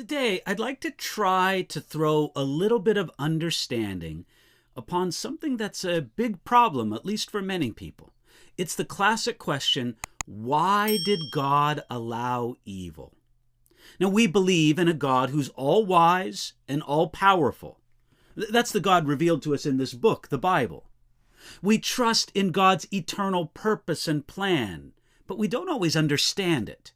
Today, I'd like to try to throw a little bit of understanding upon something that's a big problem, at least for many people. It's the classic question, why did God allow evil? Now, we believe in a God who's all-wise and all-powerful. That's the God revealed to us in this book, the Bible. We trust in God's eternal purpose and plan, but we don't always understand it.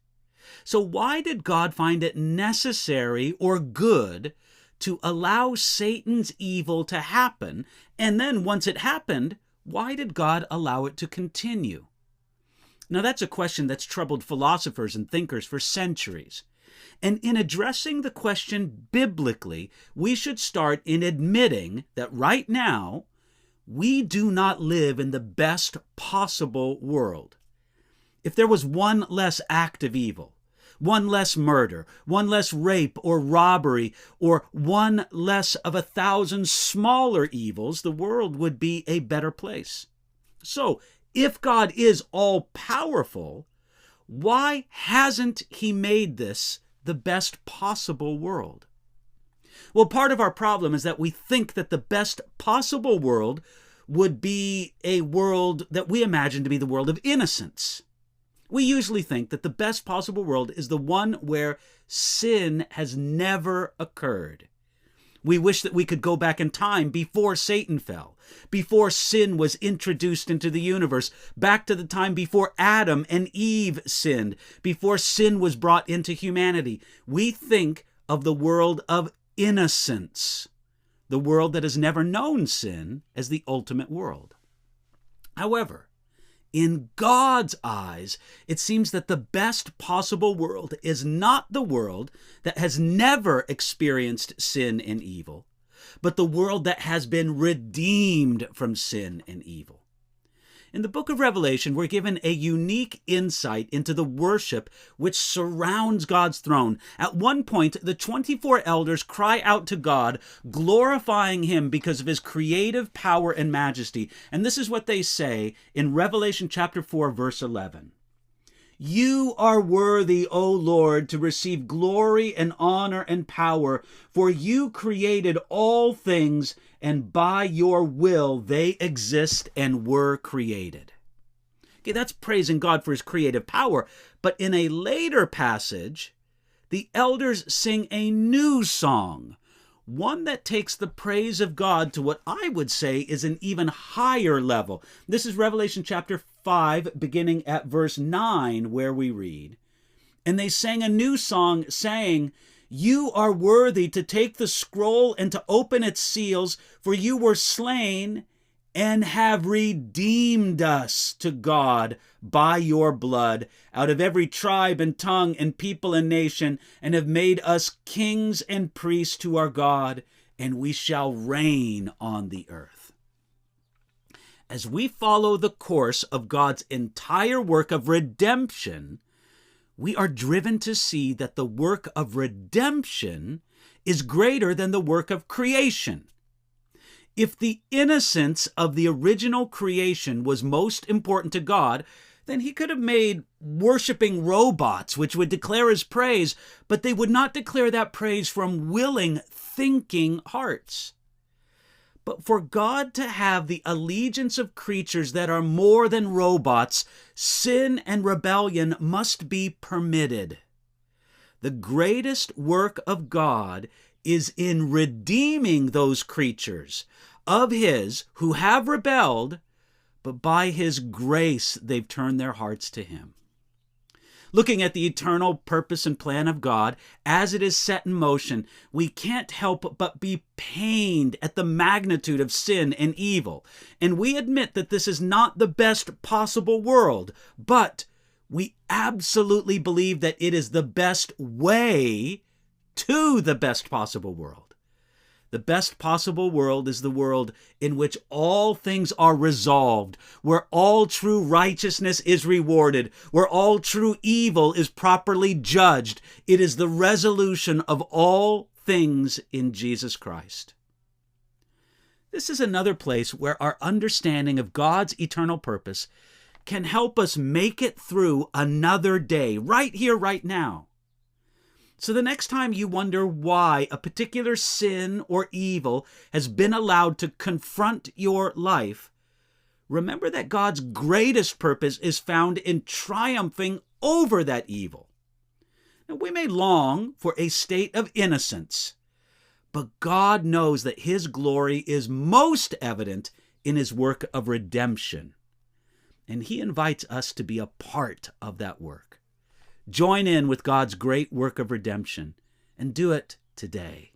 So why did God find it necessary or good to allow Satan's evil to happen? And then once it happened, why did God allow it to continue? Now that's a question that's troubled philosophers and thinkers for centuries. And in addressing the question biblically, we should start in admitting that right now, we do not live in the best possible world. If there was one less act of evil, one less murder, one less rape or robbery, or one less of 1,000 smaller evils, the world would be a better place. So, if God is all-powerful, why hasn't He made this the best possible world? Well, part of our problem is that we think that the best possible world would be a world that we imagine to be the world of innocence. We usually think that the best possible world is the one where sin has never occurred. We wish that we could go back in time before Satan fell, before sin was introduced into the universe, back to the time before Adam and Eve sinned, before sin was brought into humanity. We think of the world of innocence, the world that has never known sin, as the ultimate world. However, in God's eyes, it seems that the best possible world is not the world that has never experienced sin and evil, but the world that has been redeemed from sin and evil. In the book of Revelation, we're given a unique insight into the worship which surrounds God's throne. At one point, the 24 elders cry out to God, glorifying Him because of His creative power and majesty. And this is what they say in Revelation chapter 4, verse 11. You are worthy, O Lord, to receive glory and honor and power, for you created all things, and by your will they exist and were created. Okay, that's praising God for His creative power. But in a later passage, the elders sing a new song, one that takes the praise of God to what I would say is an even higher level. This is Revelation chapter 5, beginning at verse 9, where we read, and they sang a new song, saying, you are worthy to take the scroll and to open its seals, for you were slain and have redeemed us to God by your blood out of every tribe and tongue and people and nation, and have made us kings and priests to our God, and we shall reign on the earth. As we follow the course of God's entire work of redemption, we are driven to see that the work of redemption is greater than the work of creation. If the innocence of the original creation was most important to God, then He could have made worshiping robots which would declare His praise, but they would not declare that praise from willing, thinking hearts. But for God to have the allegiance of creatures that are more than robots, sin and rebellion must be permitted. The greatest work of God is in redeeming those creatures of His who have rebelled, but by His grace they've turned their hearts to Him. Looking at the eternal purpose and plan of God as it is set in motion, we can't help but be pained at the magnitude of sin and evil. And we admit that this is not the best possible world, but we absolutely believe that it is the best way to the best possible world. The best possible world is the world in which all things are resolved, where all true righteousness is rewarded, where all true evil is properly judged. It is the resolution of all things in Jesus Christ. This is another place where our understanding of God's eternal purpose can help us make it through another day, right here, right now. So the next time you wonder why a particular sin or evil has been allowed to confront your life, remember that God's greatest purpose is found in triumphing over that evil. Now, we may long for a state of innocence, but God knows that His glory is most evident in His work of redemption, and He invites us to be a part of that work. Join in with God's great work of redemption, and do it today.